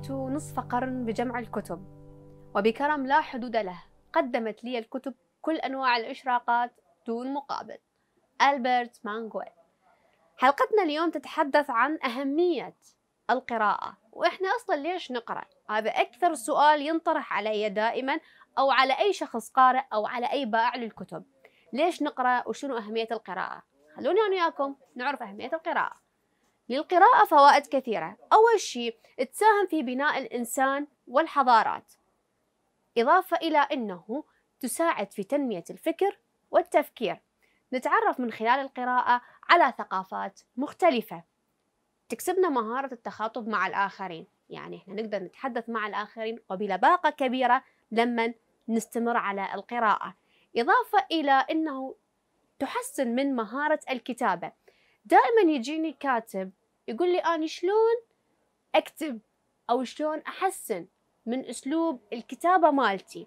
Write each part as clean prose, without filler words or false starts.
قضيت نصف قرن بجمع الكتب، وبكرم لا حدود له قدمت لي الكتب كل أنواع الإشراقات دون مقابل. ألبرت مانغويل. حلقتنا اليوم تتحدث عن أهمية القراءة، وإحنا أصلا ليش نقرأ؟ هذا أكثر سؤال ينطرح علي دائما، أو على أي شخص قارئ أو على أي بائع للكتب. ليش نقرأ وشنو أهمية القراءة؟ خلوني أنا وياكم نعرف أهمية القراءة. للقراءة فوائد كثيرة. أول شيء تساهم في بناء الإنسان والحضارات، إضافة إلى أنه تساعد في تنمية الفكر والتفكير. نتعرف من خلال القراءة على ثقافات مختلفة، تكسبنا مهارة التخاطب مع الآخرين، يعني إحنا نقدر نتحدث مع الآخرين وبلباقة كبيرة لما نستمر على القراءة. إضافة إلى أنه تحسن من مهارة الكتابة. دائما يجيني كاتب يقول لي أنا شلون أكتب أو شلون أحسن من أسلوب الكتابة مالتي.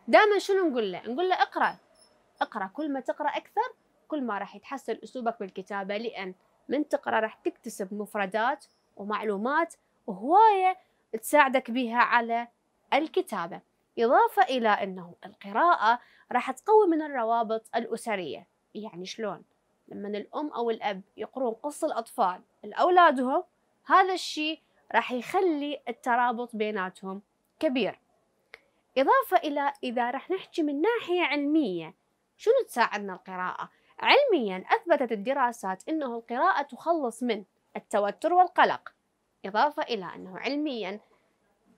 دائما شنو نقول له؟ نقول له اقرأ، كل ما تقرأ أكثر كل ما راح يتحسن أسلوبك بالكتابة، لأن من تقرأ راح تكتسب مفردات ومعلومات وهواية تساعدك بها على الكتابة. إضافة إلى أنه القراءة راح تقوي من الروابط الأسرية. يعني شلون؟ لما الأم أو الأب يقرون قصة الأطفال لأولادهم، هذا الشيء راح يخلي الترابط بيناتهم كبير. إضافة إلى إذا راح نحكي من ناحية علمية، شنو تساعدنا القراءة؟ علميا أثبتت الدراسات أنه القراءة تخلص من التوتر والقلق. إضافة إلى أنه علميا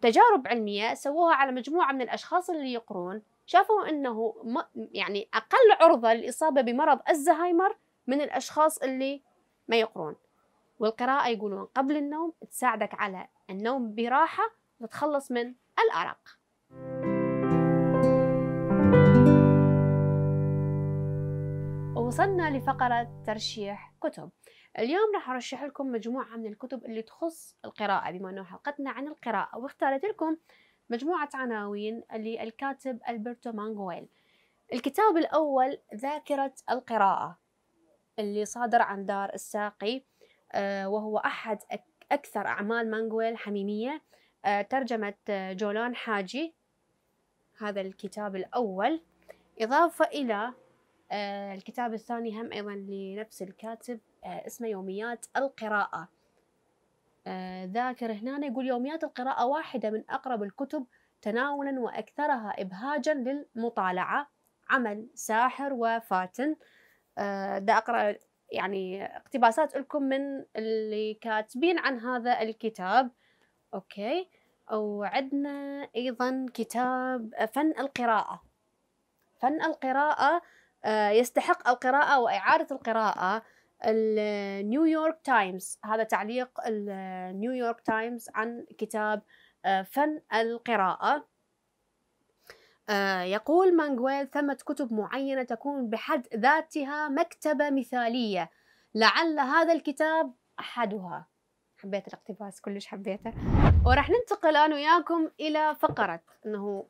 تجارب علمية سووها على مجموعة من الأشخاص اللي يقرون، شافوا أنه يعني أقل عرضة للإصابة بمرض الزهايمر من الأشخاص اللي ما يقرون. والقراءة يقولون قبل النوم تساعدك على النوم براحة وتتخلص من الأرق. وصلنا لفقرة ترشيح كتب. اليوم راح أرشح لكم مجموعة من الكتب اللي تخص القراءة، بما أنه حلقتنا عن القراءة، واختارت لكم مجموعة عناوين للكاتب ألبرتو مانغويل. الكتاب الأول ذاكرة القراءة، اللي صادر عن دار الساقي، وهو أحد أكثر أعمال مانغويل حميمية. ترجمة جولان حاجي هذا الكتاب الأول. إضافة إلى الكتاب الثاني هم أيضا لنفس الكاتب، اسمه يوميات القراءة. ذاكر هنا يقول يوميات القراءة واحدة من أقرب الكتب تناولا وأكثرها إبهاجا للمطالعة، عمل ساحر وفاتن. دا أقرأ يعني اقتباسات لكم من اللي كاتبين عن هذا الكتاب. أوكي. وعندنا أيضا كتاب فن القراءة. فن القراءة يستحق القراءة وإعادة القراءة. النيويورك تايمز، هذا تعليق النيويورك تايمز عن كتاب فن القراءة. يقول مانغويل ثمة كتب معينة تكون بحد ذاتها مكتبة مثالية، لعل هذا الكتاب أحدها. حبيت الاقتباس، كلش حبيته. وراح ننتقل أنا وياكم إلى فقرة أنه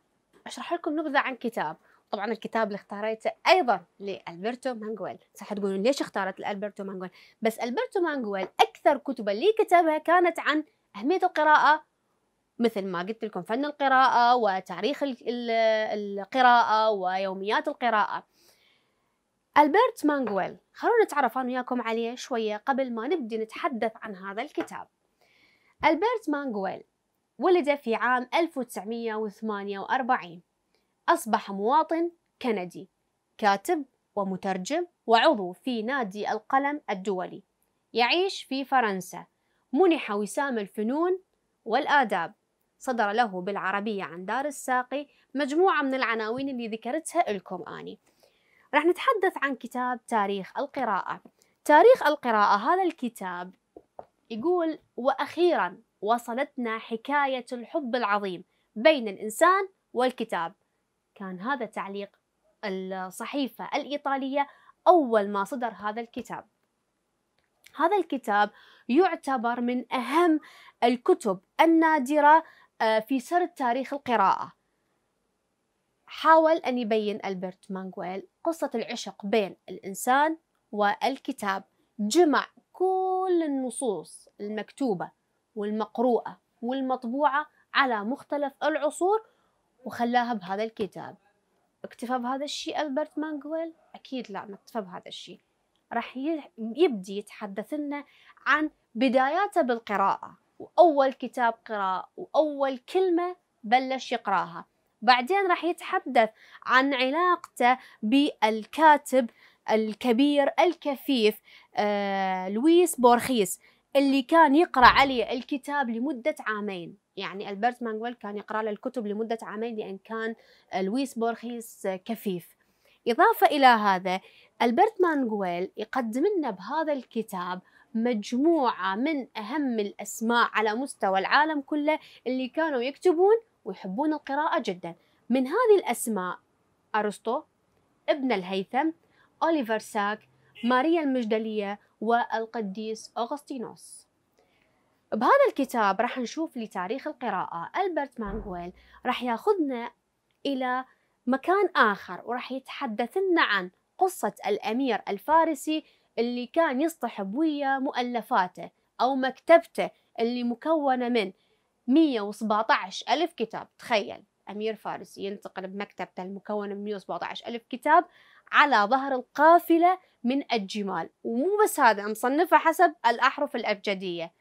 أشرح لكم نبذة عن كتاب. طبعا الكتاب اللي اختاريته أيضا لألبرتو مانغويل. صح تقولون ليش اختارت لألبرتو مانغويل؟ بس ألبرتو مانغويل أكثر كتبه اللي كتبها كانت عن أهمية القراءة، مثل ما قلت لكم فن القراءة وتاريخ القراءة ويوميات القراءة. ألبرت مانغويل خلونا نتعرف أنا وياكم عليه شوية قبل ما نبدأ نتحدث عن هذا الكتاب. ألبرت مانغويل ولد في عام 1948. أصبح مواطن كندي، كاتب ومترجم وعضو في نادي القلم الدولي. يعيش في فرنسا. منح وسام الفنون والآداب. صدر له بالعربية عن دار الساقي مجموعة من العناوين اللي ذكرتها لكم آني. راح نتحدث عن كتاب تاريخ القراءة. تاريخ القراءة هذا الكتاب يقول وأخيرا وصلتنا حكاية الحب العظيم بين الإنسان والكتاب. كان هذا تعليق الصحيفة الإيطالية أول ما صدر هذا الكتاب. هذا الكتاب يعتبر من أهم الكتب النادرة في سرد تاريخ القراءة. حاول أن يبين ألبرت مانغويل قصة العشق بين الإنسان والكتاب، جمع كل النصوص المكتوبة والمقروءة والمطبوعة على مختلف العصور وخلاها بهذا الكتاب. اكتفى بهذا الشيء ألبرت مانغويل؟ أكيد لا، ما اكتفى بهذا الشيء. راح يبدي يتحدث لنا عن بداياته بالقراءة، وأول كتاب قراءة وأول كلمة بلش يقراها. بعدين راح يتحدث عن علاقته بالكاتب الكبير الكفيف لويس بورخيس، اللي كان يقرأ عليه الكتاب لمدة عامين. يعني ألبرت مانغويل كان يقرأ له الكتب لمدة عامين لأن كان لويس بورخيس كفيف. إضافة إلى هذا، ألبرت مانغويل يقدم لنا بهذا الكتاب مجموعة من أهم الأسماء على مستوى العالم كله اللي كانوا يكتبون ويحبون القراءة جدا. من هذه الأسماء أرسطو، ابن الهيثم، أوليفر ساك، ماريا المجدلية، والقديس أغسطينوس. بهذا الكتاب راح نشوف لتاريخ القراءة ألبرت مانغويل راح ياخذنا إلى مكان آخر، وراح يتحدث لنا عن قصة الأمير الفارسي اللي كان يصطحب ويا مؤلفاته أو مكتبته اللي مكونة من 117 ألف كتاب. تخيل أمير فارسي ينتقل بمكتبته المكونة من 117 ألف كتاب على ظهر القافلة من الجمال. ومو بس هذا، مصنفة حسب الأحرف الأبجدية.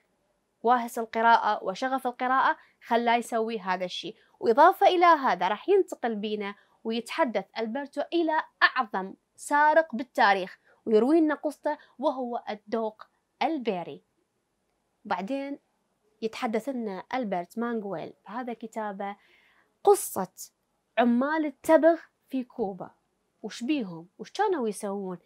واهس القراءة وشغف القراءة خلاه يسوي هذا الشيء. وإضافة إلى هذا راح ينتقل بينا ويتحدث ألبرتو إلى أعظم سارق بالتاريخ ويروي لنا قصته، وهو الدوق البيري. بعدين يتحدث لنا ألبرت مانغويل بهذا كتابه قصة عمال التبغ في كوبا. وش بيهم؟ وش كانوا يسوون؟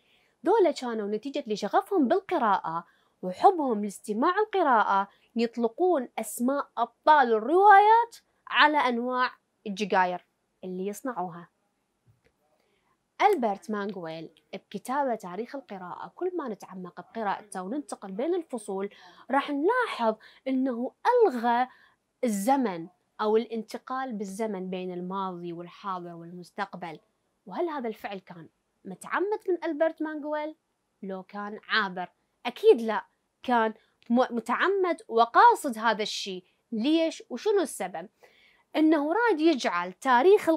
دولة كانوا نتيجة لشغفهم بالقراءة وحبهم لاستماع القراءة يطلقون أسماء أبطال الروايات على أنواع الجقاير اللي يصنعوها. ألبرت مانغويل بكتابة تاريخ القراءة كل ما نتعمق بقراءته وننتقل بين الفصول راح نلاحظ أنه ألغى الزمن أو الانتقال بالزمن بين الماضي والحاضر والمستقبل. وهل هذا الفعل كان متعمد من ألبرت مانغويل؟ لو كان عابر؟ أكيد لا، كان متعمد وقاصد هذا الشيء. ليش؟ وشنو السبب؟ إنه راد يجعل تاريخ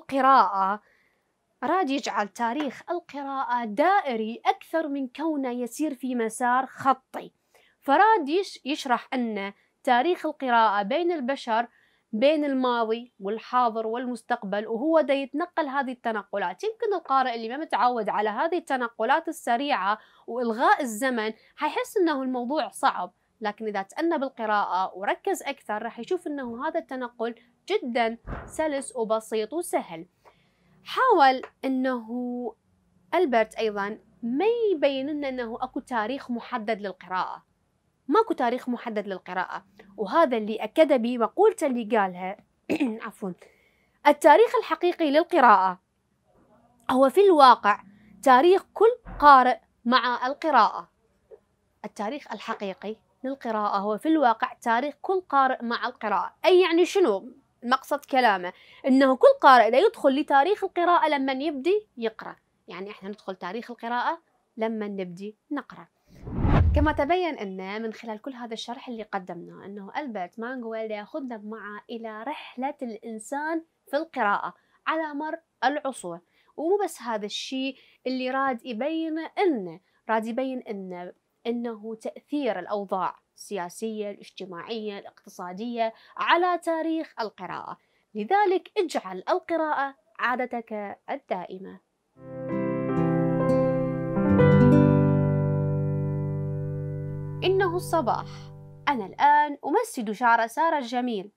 القراءة دائري أكثر من كونه يسير في مسار خطي. فراد يشرح أن تاريخ القراءة بين البشر بين الماضي والحاضر والمستقبل، وهو دا يتنقل هذه التنقلات. يمكن القارئ اللي ما متعود على هذه التنقلات السريعة وإلغاء الزمن حيحس أنه الموضوع صعب، لكن إذا تأنى بالقراءة وركز أكثر راح يشوف أنه هذا التنقل جدا سلس وبسيط وسهل. حاول أنه ألبرت أيضا ما يبين لنا أنه أكو تاريخ محدد للقراءة. ماكو تاريخ محدد للقراءة، وهذا اللي أكد به مقولته اللي قالها عفوا: التاريخ الحقيقي للقراءة هو في الواقع تاريخ كل قارئ مع القراءة. التاريخ الحقيقي للقراءة هو في الواقع تاريخ كل قارئ مع القراءة. أي يعني شنو مقصد كلامه؟ إنه كل قارئ لا يدخل لتاريخ القراءة لما يبدي يقرأ. يعني إحنا ندخل تاريخ القراءة لما نبدي نقرأ. كما تبين أن من خلال كل هذا الشرح اللي قدمناه أنه ألبرت مانغويل يأخذنا معه إلى رحلة الإنسان في القراءة على مر العصور. ومو بس هذا الشيء اللي راد يبين أنه تأثير الأوضاع السياسية الاجتماعية الاقتصادية على تاريخ القراءة. لذلك اجعل القراءة عادتك الدائمة. إنه الصباح، أنا الآن أمسد شعر سارة الجميل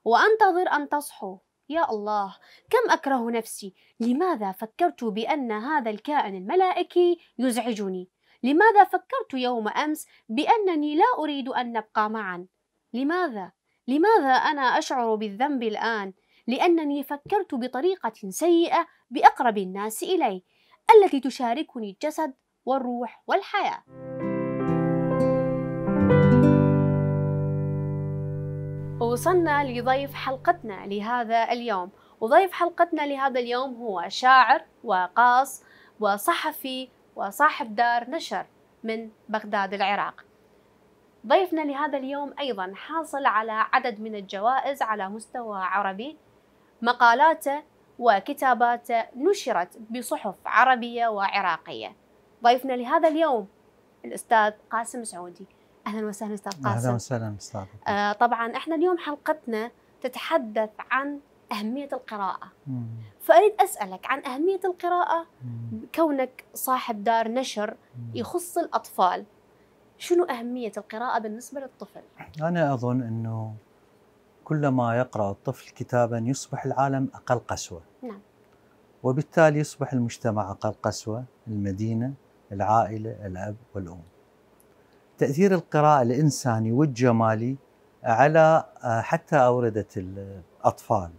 وأنتظر أن تصحو. يا الله، كم أكره نفسي. لماذا فكرت بأن هذا الكائن الملائكي يزعجني؟ لماذا فكرت يوم أمس بأنني لا أريد أن نبقى معا؟ لماذا أنا أشعر بالذنب الآن؟ لأنني فكرت بطريقة سيئة بأقرب الناس إلي التي تشاركني الجسد والروح والحياة. وصلنا لضيف حلقتنا لهذا اليوم، وضيف حلقتنا لهذا اليوم هو شاعر وقاص وصحفي وصاحب دار نشر من بغداد العراق. ضيفنا لهذا اليوم أيضا حاصل على عدد من الجوائز على مستوى عربي. مقالاته وكتاباته نشرت بصحف عربية وعراقية. ضيفنا لهذا اليوم الأستاذ قاسم سعودي. أهلا وسهلا أستاذ قاسم. أهلا وسهلا أستاذ. طبعا احنا اليوم حلقتنا تتحدث عن أهمية القراءة. فأريد أسألك عن أهمية القراءة كونك صاحب دار نشر يخص الأطفال. شنو أهمية القراءة بالنسبة للطفل؟ أنا أظن أنه كلما يقرأ الطفل كتابا يصبح العالم أقل قسوة. نعم. وبالتالي يصبح المجتمع أقل قسوة، المدينة، العائلة، الأب والأم. تأثير القراءة الإنساني والجمالي على حتى أوردة الأطفال،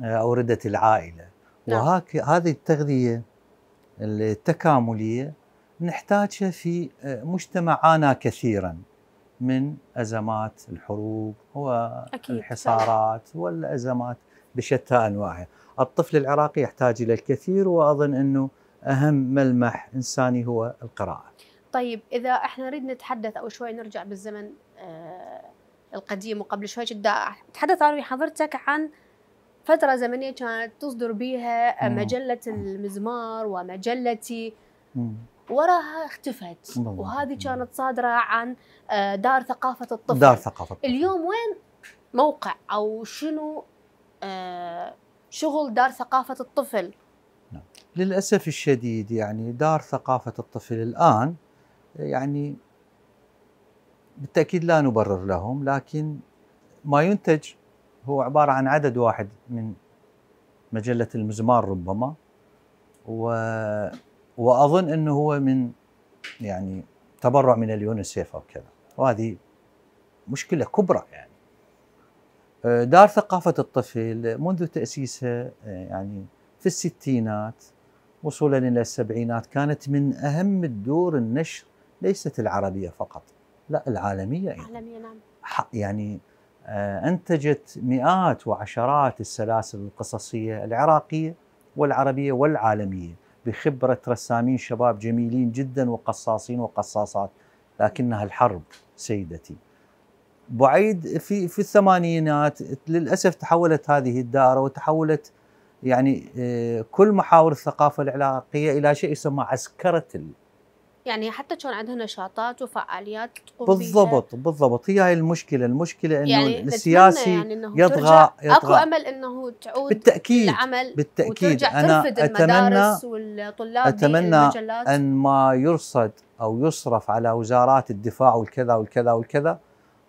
أوردة العائلة. نعم. وهذه التغذية التكاملية نحتاجها في مجتمع عانى كثيرا من أزمات الحروب والحصارات والأزمات بشتى أنواعها. الطفل العراقي يحتاج إلى الكثير، وأظن أنه أهم ملمح إنساني هو القراءة. طيب إذا إحنا نريد نتحدث أو شوي نرجع بالزمن القديم، وقبل شوي جدا تحدث عن حضرتك عن فترة زمنية كانت تصدر بها مجلة المزمار ومجلتي، وراها اختفت، وهذه كانت صادرة عن دار ثقافة الطفل. دار ثقافة الطفل. اليوم وين موقع أو شنو شغل دار ثقافة الطفل؟ نعم. للأسف الشديد يعني دار ثقافة الطفل الآن يعني بالتأكيد لا نبرر لهم، لكن ما ينتج هو عبارة عن عدد واحد من مجلة المزمار ربما، وأظن أنه هو من يعني تبرع من اليونيسيف أو كذا، وهذه مشكلة كبرى. يعني دار ثقافة الطفل منذ تأسيسها يعني في الستينات وصولا إلى السبعينات كانت من أهم الدور النشر، ليست العربية فقط، لا العالمية. العالمية نعم. يعني أنتجت مئات وعشرات السلاسل القصصية العراقية والعربية والعالمية بخبرة رسامين شباب جميلين جدا وقصاصين وقصاصات، لكنها الحرب سيدتي. بعيد في الثمانينات للأسف تحولت هذه الدائرة وتحولت يعني كل محاور الثقافة العراقية إلى شيء يسمى عسكرة يعني حتى كان عندها نشاطات وفعاليات تقوم بالضبط. هي هاي المشكلة انه يعني السياسي يعني إنه يطغى. اكو امل انه تعود بالتأكيد للعمل بالتأكيد. وترجع أنا ترفد المدارس والطلاب أتمنى المجلات. أن ما يرصد أو يصرف على وزارات الدفاع والكذا والكذا والكذا،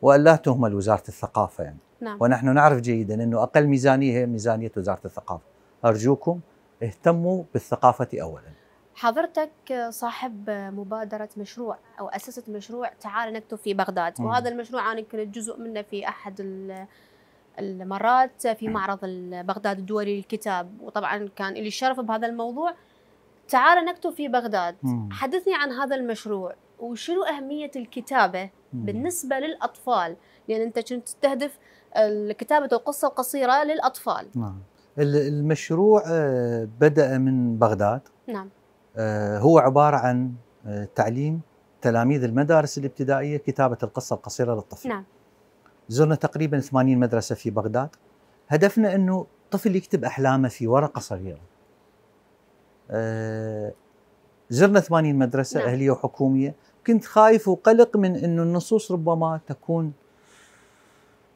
وأن لا تهمل وزارة الثقافة يعني. نعم. ونحن نعرف جيدا أنه أقل ميزانية هي ميزانية وزارة الثقافة. أرجوكم اهتموا بالثقافة أولا. حضرتك صاحب مبادرة مشروع أو أسست مشروع تعال نكتب في بغداد، وهذا المشروع أنا كنت جزء منه في أحد المرات في معرض بغداد الدولي للكتاب، وطبعا كان لي الشرف بهذا الموضوع. تعال نكتب في بغداد. حدثني عن هذا المشروع وشنو أهمية الكتابة بالنسبة للأطفال، لأن أنت كنت تستهدف كتابة القصة القصيرة للأطفال. نعم. المشروع بدأ من بغداد. نعم. هو عبارة عن تعليم تلاميذ المدارس الابتدائية كتابة القصة القصيرة للطفل. نعم. زرنا تقريبا 80 مدرسة في بغداد. هدفنا أنه طفل يكتب أحلامه في ورقة صغيرة. زرنا 80 مدرسة. نعم. أهلية وحكومية. كنت خايف وقلق من أنه النصوص ربما تكون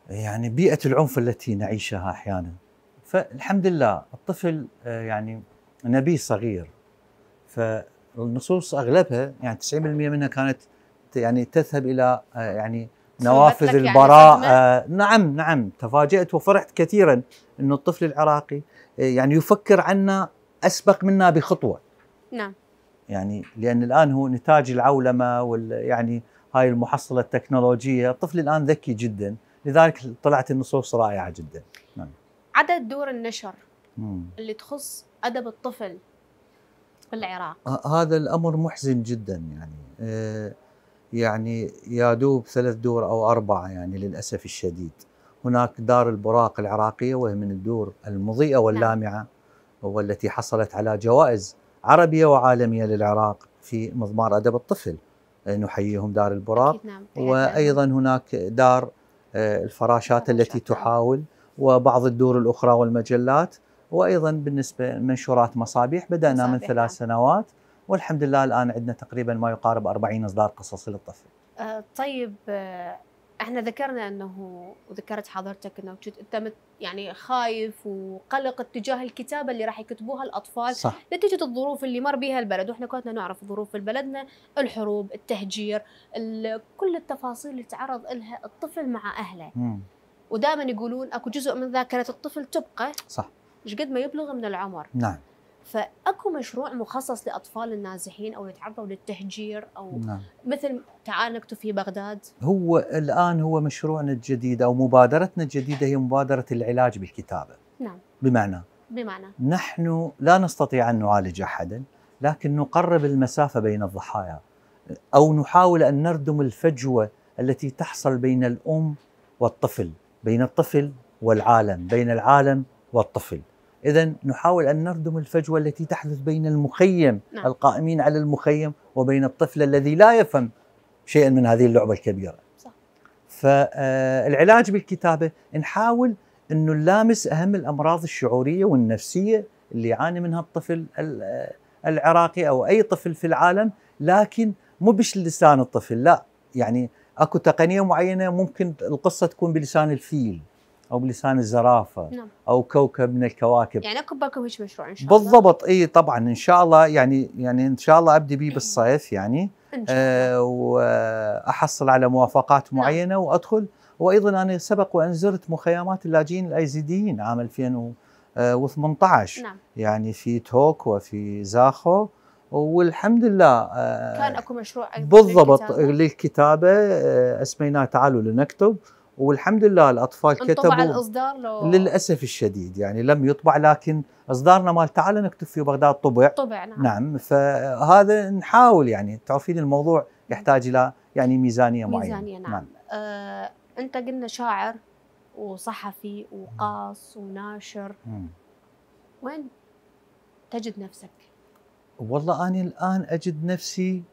يعني بيئة العنف التي نعيشها أحيانا. فالحمد لله الطفل يعني نبي صغير، فالنصوص اغلبها يعني 90% منها كانت يعني تذهب الى يعني نوافذ البراءه. يعني نعم تفاجأت وفرحت كثيرا انه الطفل العراقي يعني يفكر عنا اسبق منا بخطوه. نعم. يعني لان الان هو نتاج العولمه يعني هاي المحصله التكنولوجيه، الطفل الان ذكي جدا، لذلك طلعت النصوص رائعه جدا. نعم. عدد دور النشر اللي تخص ادب الطفل في العراق، هذا الأمر محزن جدا يعني يادوب 3 دور أو 4 يعني للأسف الشديد. هناك دار البراق العراقية وهي من الدور المضيئة واللامعة والتي حصلت على جوائز عربية وعالمية للعراق في مضمار أدب الطفل، نحييهم دار البراق. أكيد نعم. وأيضا هناك دار الفراشات التي تحاول، وبعض الدور الأخرى والمجلات. وأيضا بالنسبة لمنشورات مصابيح بدأنا من 3 سنوات، والحمد لله الآن عندنا تقريبا ما يقارب 40 إصدار قصصي للطفل. طيب احنا ذكرنا انه، وذكرت حضرتك انه انت يعني خايف وقلق اتجاه الكتابه اللي راح يكتبوها الاطفال، صح. نتيجه الظروف اللي مر بها البلد، واحنا كنا نعرف ظروف بلدنا، الحروب، التهجير، كل التفاصيل اللي تعرض لها الطفل مع اهله. ودائما يقولون اكو جزء من ذاكره الطفل تبقى صح ايش قد ما يبلغ من العمر. نعم. فاكو مشروع مخصص لاطفال النازحين او يتعرضوا للتهجير او نعم. مثل تعال نكتب في بغداد؟ هو الآن هو مشروعنا الجديد أو مبادرتنا الجديدة هي مبادرة العلاج بالكتابة. نعم. بمعنى نحن لا نستطيع أن نعالج أحدا، لكن نقرب المسافة بين الضحايا، أو نحاول أن نردم الفجوة التي تحصل بين الأم والطفل، بين الطفل والعالم، بين العالم والطفل. إذن نحاول أن نردم الفجوة التي تحدث بين المخيم، نعم. القائمين على المخيم، وبين الطفل الذي لا يفهم شيئا من هذه اللعبة الكبيرة. صح. فالعلاج بالكتابة نحاول أنه نلامس أهم الأمراض الشعورية والنفسية اللي يعاني منها الطفل العراقي أو أي طفل في العالم، لكن مو بلسان الطفل، لا، يعني أكو تقنية معينة ممكن القصة تكون بلسان الفيل أو بلسان الزرافة. نعم. أو كوكب من الكواكب. يعني أكو بالكم هيك مشروع إن شاء الله؟ بالضبط. إي طبعا إن شاء الله، يعني إن شاء الله أبدي بيه بالصيف يعني إن شاء الله. وأحصل على موافقات معينة. نعم. وأدخل. وأيضا أنا سبق وأن زرت مخيمات اللاجئين الأيزيديين عام 2018. نعم. يعني في توك وفي زاخو، والحمد لله كان أكو مشروع بالضبط للكتابة أسميناه تعالوا لنكتب، والحمد لله الأطفال كتبوا. انطبع الإصدار للأسف الشديد يعني لم يطبع، لكن إصدارنا مال تعالوا نكتب في بغداد طبع. نعم. نعم. فهذا نحاول، يعني تعرفين الموضوع يحتاج إلى يعني ميزانية معينة. نعم. أنت قلنا شاعر وصحفي وقاص وناشر. وين تجد نفسك؟ والله أنا الآن أجد نفسي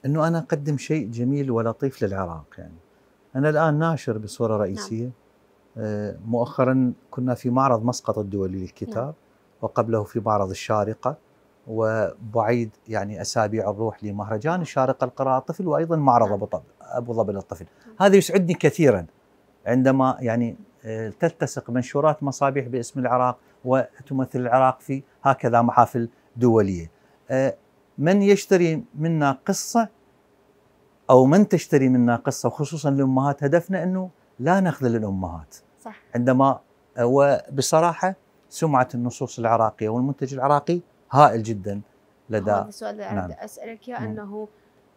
أنه أنا أقدم شيء جميل ولطيف للعراق. يعني أنا الآن ناشر بصورة رئيسية. نعم. مؤخرا كنا في معرض مسقط الدولي للكتاب. نعم. وقبله في معرض الشارقة، وبعيد يعني أسابيع الروح لمهرجان الشارقة القراءة الطفل، وأيضا معرض أبو ظبي للطفل. هذا يسعدني كثيرا عندما يعني تلتصق منشورات مصابيح باسم العراق وتمثل العراق في هكذا محافل دولية. من يشتري منا قصة أو من تشتري منا قصة، وخصوصا الأمهات، هدفنا أنه لا نخذل الأمهات. صح. عندما وبصراحة سمعة النصوص العراقية والمنتج العراقي هائل جدا لدى. هذا السؤال اللي أريد أسألك إياه، أنه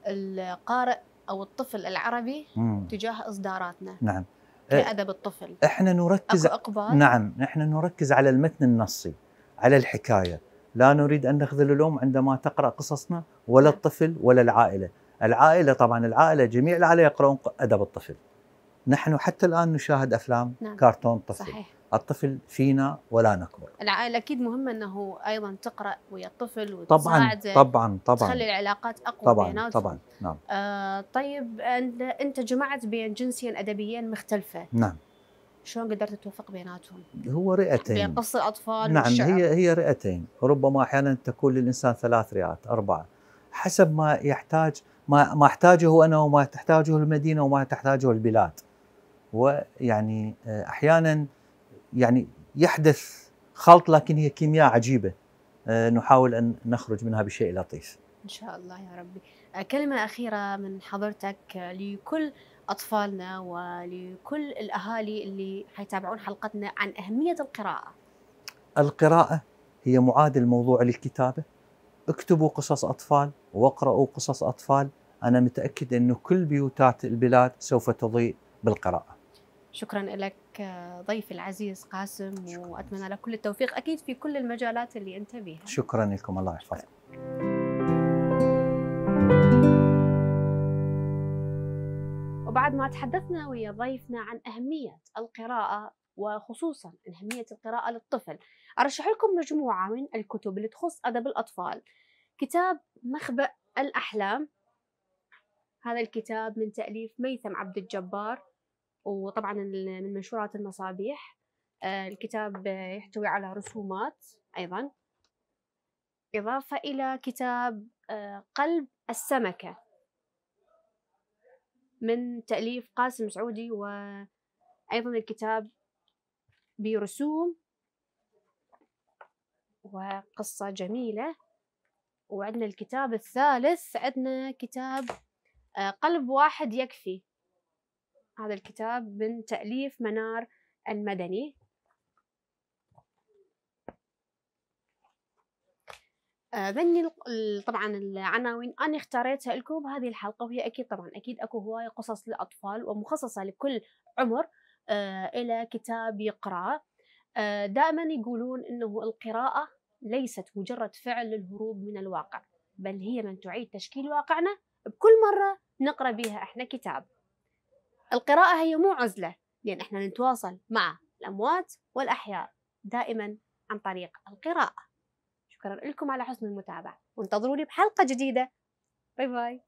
القارئ أو الطفل العربي تجاه إصداراتنا. نعم. كأدب الطفل احنا نركز. أكو إقبال؟ نعم، احنا نركز على المتن النصي، على الحكاية. لا نريد أن نخذل الأم عندما تقرأ قصصنا، ولا الطفل ولا العائلة. العائلة طبعا، العائلة جميع العائلة يقرؤون أدب الطفل. نحن حتى الآن نشاهد أفلام كرتون طفل. صحيح. الطفل فينا ولا نكبر. العائلة أكيد مهمة أنه أيضا تقرأ ويا الطفل وتساعده. طبعا تخلي العلاقات أقوى بيناتهم. طبعا. نعم. طيب أنت جمعت بين جنسين أدبيين مختلفة. نعم. شلون قدرت توفق بيناتهم؟ هو رئتين. بين قص الأطفال نعم والشعر. هي رئتين، ربما أحيانا تكون للإنسان 3 رئات 4 حسب ما يحتاج، ما احتاجه أنا وما تحتاجه المدينة وما تحتاجه البلاد. ويعني أحيانا يعني يحدث خلط، لكن هي كيمياء عجيبة نحاول أن نخرج منها بشيء لطيف إن شاء الله يا ربي. كلمة أخيرة من حضرتك لكل أطفالنا ولكل الأهالي اللي حيتابعون حلقتنا عن أهمية القراءة. القراءة هي معادل موضوع للكتابة. اكتبوا قصص أطفال واقرأوا قصص أطفال. أنا متأكد أنه كل بيوتات البلاد سوف تضيء بالقراءة. شكرا لك ضيفي العزيز قاسم، وأتمنى لك كل التوفيق أكيد في كل المجالات اللي أنت بيها. شكرا لكم، الله يحفظك. وبعد ما تحدثنا ويا ضيفنا عن أهمية القراءة وخصوصا أهمية القراءة للطفل، أرشح لكم مجموعة من الكتب اللي تخص أدب الأطفال. كتاب مخبأ الأحلام هذا الكتاب من تأليف ميثم عبد الجبار، وطبعا من منشورات المصابيح. الكتاب يحتوي على رسومات أيضا، إضافة إلى كتاب قلب السمكة من تأليف قاسم سعودي، وأيضا الكتاب برسوم وقصة جميلة. وعندنا الكتاب الثالث، عندنا كتاب قلب واحد يكفي. هذا الكتاب من تأليف منار المدني. ذني طبعا العناوين أنا اختاريتها لكم بهذه الحلقة، وهي أكيد طبعا أكيد أكو هواية قصص للأطفال ومخصصة لكل عمر إلى كتاب يقرأ. دائما يقولون إنه القراءة ليست مجرد فعل للهروب من الواقع، بل هي من تعيد تشكيل واقعنا بكل مرة نقرأ بها إحنا كتاب. القراءة هي مو عزلة، لأن إحنا نتواصل مع الأموات والأحياء دائما عن طريق القراءة. شكرا لكم على حسن المتابعة، وانتظروني بحلقة جديدة. باي باي.